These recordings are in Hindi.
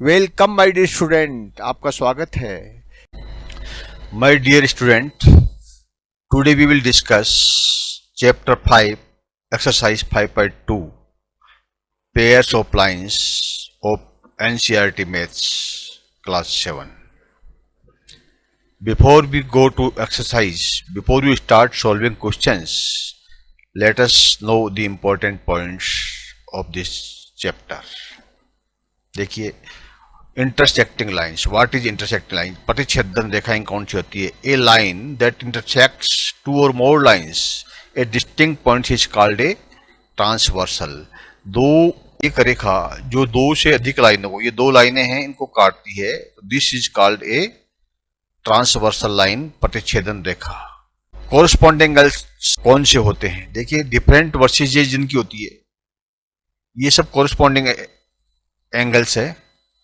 वेलकम माय डियर स्टूडेंट, आपका स्वागत है। My dear student, today we will discuss chapter 5, exercise 5.2, pairs of lines of NCERT Maths, class 7. Before we go to exercise, before we start solving questions, let us know the important points of this chapter. देखिए, intersecting lines. What is intersecting line? प्रतिच्छेदन रेखाएं कौन सी होती है? ए लाइन दैट इंटरसेक्ट्स टू और more lines A distinct point is called a transversal. एक रेखा जो दो से अधिक लाइनों को, ये दो लाइनें हैं, इनको काटती है, this is called a transversal line, प्रतिच्छेदन रेखा। कोरस्पॉन्डिंग एंगल्स कौन से होते हैं? देखिए, डिफरेंट वर्सेज जिनकी होती है, ये सब कोरस्पॉन्डिंग एंगल्स है।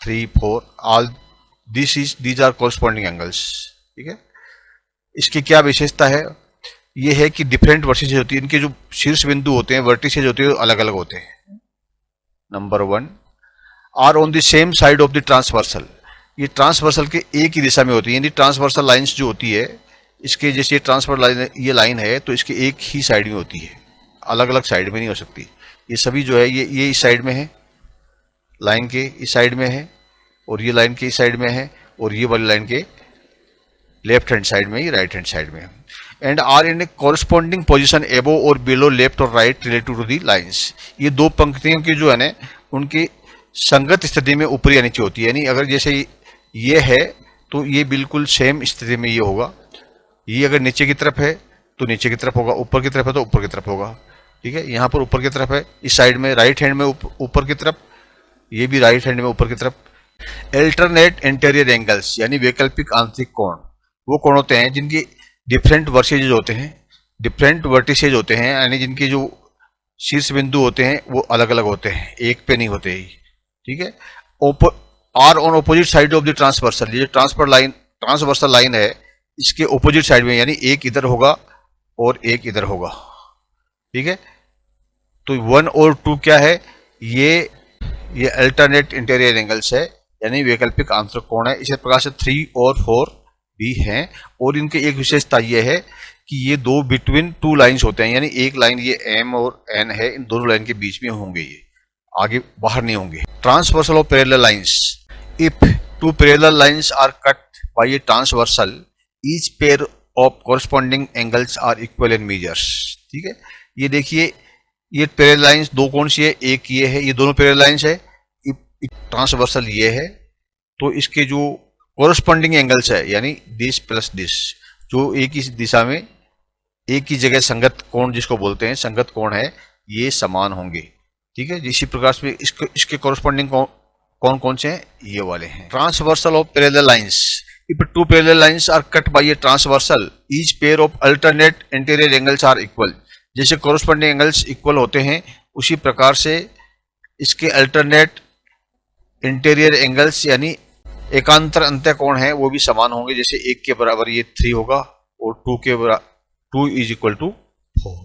3, 4 all these are corresponding angles. ठीक है, इसकी क्या विशेषता है? ये है कि डिफरेंट वर्टिसेज होती है, इनके जो शीर्ष बिंदु होते हैं, वर्टिसेज होते हैं, अलग अलग होते हैं। Number 1, are on the same side of the transversal. ये ट्रांसवर्सल के एक ही दिशा में होती है, यानी ट्रांसवर्सल लाइंस जो होती है, इसके जैसे ट्रांसवर्सल लाइन, ये लाइन है तो इसके एक ही साइड में होती है, अलग अलग साइड में नहीं हो सकती। ये सभी जो है ये इस साइड में है, लाइन के इस साइड में है, और ये लाइन के इस साइड में है, और ये वाली लाइन के लेफ्ट हैंड साइड में, ये राइट हैंड साइड में है। And are in a corresponding position above और बिलो लेफ्ट और right relative to the lines. ये दो पंक्तियों की जो है ना, उनकी संगत स्थिति में ऊपरी या नीचे होती है। यानी अगर जैसे ये है तो ये बिल्कुल सेम स्थिति में ये होगा। ये अगर नीचे की तरफ है तो नीचे की तरफ होगा, ऊपर की तरफ है तो ऊपर की तरफ होगा। ठीक है, यहाँ पर ऊपर की तरफ है, इस साइड में राइट हैंड में ऊपर की तरफ, ये भी राइट हैंड में ऊपर की तरफ। अल्टरनेट इंटीरियर एंगल्स यानी वैकल्पिक आंतरिक कोण, वो कोण होते हैं जिनकी डिफरेंट वर्सेज होते हैं, डिफरेंट वर्टिसेज होते हैं, यानी जिनके जो शीर्ष बिंदु होते हैं वो अलग अलग होते हैं, एक पे नहीं होते ही। ठीक है, are on opposite side of the transversal. ये जो ट्रांसवर्सल लाइन है, इसके ऑपोजिट साइड में, यानी एक इधर होगा और एक इधर होगा। ठीक है, तो 1 और 2 क्या है? ये अल्टरनेट इंटीरियर एंगल्स है, यानी वैकल्पिक आंतरिक कोण है। इसी प्रकार से 3 और 4 भी हैं, और इनकी एक विशेषता यह है कि ये दो बिटवीन टू लाइंस होते हैं, यानी एक लाइन ये M और N है, इन दोनों लाइन के बीच में होंगे, ये आगे बाहर नहीं होंगे। Transversal of parallel lines. If two parallel lines are cut by a transversal, each pair of corresponding angles are equal in measures. ठीक है, ये देखिए, ये पैरेलल लाइंस दो कौन सी है? एक ये है, ये दोनों पैरेलल लाइंस है, ट्रांसवर्सल ये है, तो इसके जो कोरस्पॉन्डिंग एंगल्स है, यानी दिस प्लस दिस, जो एक ही दिशा में एक ही जगह संगत कोण जिसको बोलते हैं, संगत कोण है, ये समान होंगे। ठीक है, इसी प्रकार से इसके कोरस्पॉन्डिंग कौन कौन से हैं? ये वाले हैं। Transversal of parallel lines. If two parallel lines are cut by a transversal, each pair of alternate interior angles are equal. जैसे कोरस्पॉन्डिंग एंगल्स इक्वल होते हैं, उसी प्रकार से इसके अल्टरनेट इंटीरियर एंगल्स यानी एकांतर अंत्य कोण है, वो भी समान होंगे। जैसे 1 के बराबर ये 3 होगा, और 2 के बराबर 2 इज इक्वल टू 4।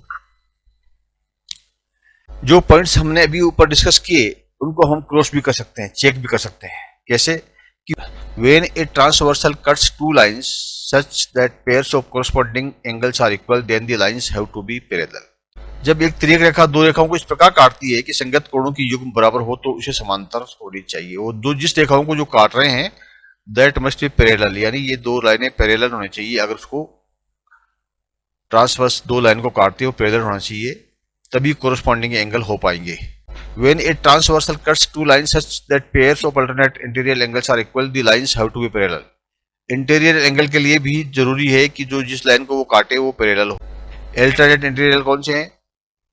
जो पॉइंट्स हमने अभी ऊपर डिस्कस किए, उनको हम क्रॉस भी कर सकते हैं, चेक भी कर सकते हैं। कैसे कि when a transversal cuts two lines such that pairs of corresponding angles are equal, then the lines have to be parallel. जब एक तिर्यक रेखा दो रेखाओं को इस प्रकार काटती है कि संगत कोणों की युग्म बराबर हो, तो उसे समांतर होनी चाहिए। वो दो जिस रेखाओं को जो काट रहे हैं, दैट मस्ट बी पैरेलल, यानी ये दो लाइनें पैरेलल होनी चाहिए। अगर उसको ट्रांसवर्स दो लाइन को काटते हो, पैरेलल होना चाहिए, तभी कोरस्पॉन्डिंग एंगल हो पाएंगे। When a transversal cuts two lines such that pairs of alternate interior angles are equal, the lines have to be parallel. Interior angle के लिए भी जरूरी है कि जो जिस लाइन को वो काटे वो पैरेलल हो। अल्टरनेट इंटीरियर कौन से हैं?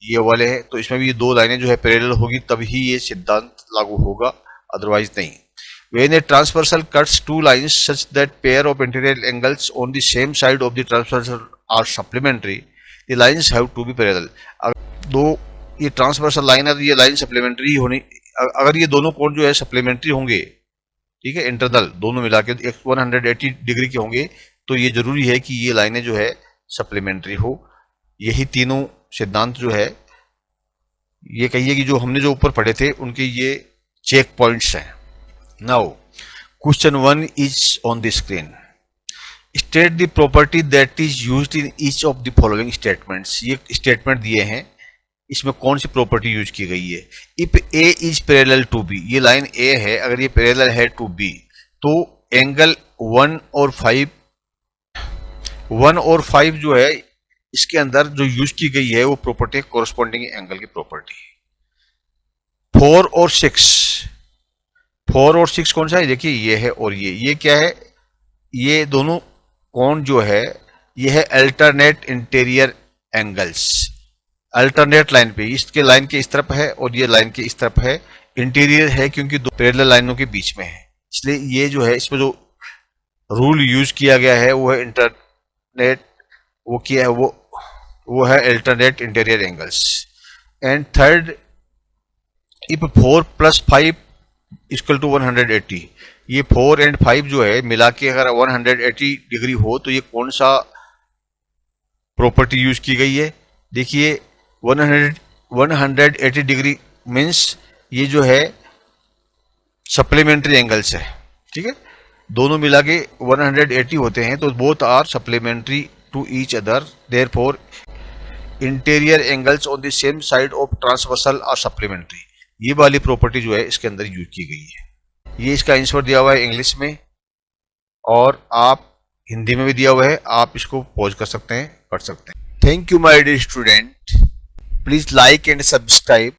ये वाले हैं, तो इसमें भी ये दो लाइनें जो है पैरेलल होगी, तभी ये सिद्धांत लागू होगा, अदरवाइज नहीं। When a transversal cuts two lines such that pair of interior angles on the same side of the transversal are supplementary, the lines have to be parallel. दो ये ट्रांसवर्सल लाइन है तो ये लाइन सप्लीमेंट्री होनी। अगर ये दोनों कोण जो है सप्लीमेंट्री होंगे, ठीक है, इंटरनल दोनों मिला के 180 डिग्री के होंगे, तो ये जरूरी है कि ये लाइनें जो है सप्लीमेंट्री हो। यही तीनों सिद्धांत जो है, ये कहिए कि जो हमने जो ऊपर पढ़े थे, उनके ये चेक पॉइंट्स हैं। Now question 1 is on the screen. State the property that is used in each of the following statements. ये स्टेटमेंट दिए हैं, इसमें कौन सी प्रॉपर्टी यूज की गई है. If A is parallel to B, ये लाइन ए है, अगर ये पैरेलल है टू बी तो एंगल 1 और 5 जो है इसके अंदर जो यूज की गई है वो प्रॉपर्टी कोरस्पॉन्डिंग एंगल की प्रॉपर्टी. 4 और 6 कौन सा है, देखिए ये है और ये क्या है, ये दोनों कौन जो है ये है alternate interior angles. Alternate line पे, इसके लाइन के इस तरफ है और ये लाइन के इस तरफ है. इंटीरियर है क्योंकि दो पैरेलल लाइनों के बीच में है, इसलिए ये जो है इसमें जो रूल यूज किया गया है वो है इंटरनेट, वो किया है वो है alternate interior angles. And third, if 4 + 5 = 180, ये 4 और 5 जो है मिला के अगर 180 डिग्री हो तो ये कौन सा प्रॉपर्टी यूज की गई है. देखिए 180 डिग्री मीन्स ये जो है सप्लीमेंट्री एंगल्स है, ठीक है, दोनों मिला के 180 होते हैं तो both are supplementary to each other, therefore interior angles on the same side of transversal are supplementary. ये वाली प्रॉपर्टी जो है इसके अंदर यूज की गई है. ये इसका आंसर दिया हुआ है इंग्लिश में और आप हिंदी में भी दिया हुआ है, आप इसको पॉज कर सकते हैं, पढ़ सकते हैं. Thank you, my dear student. Please like and subscribe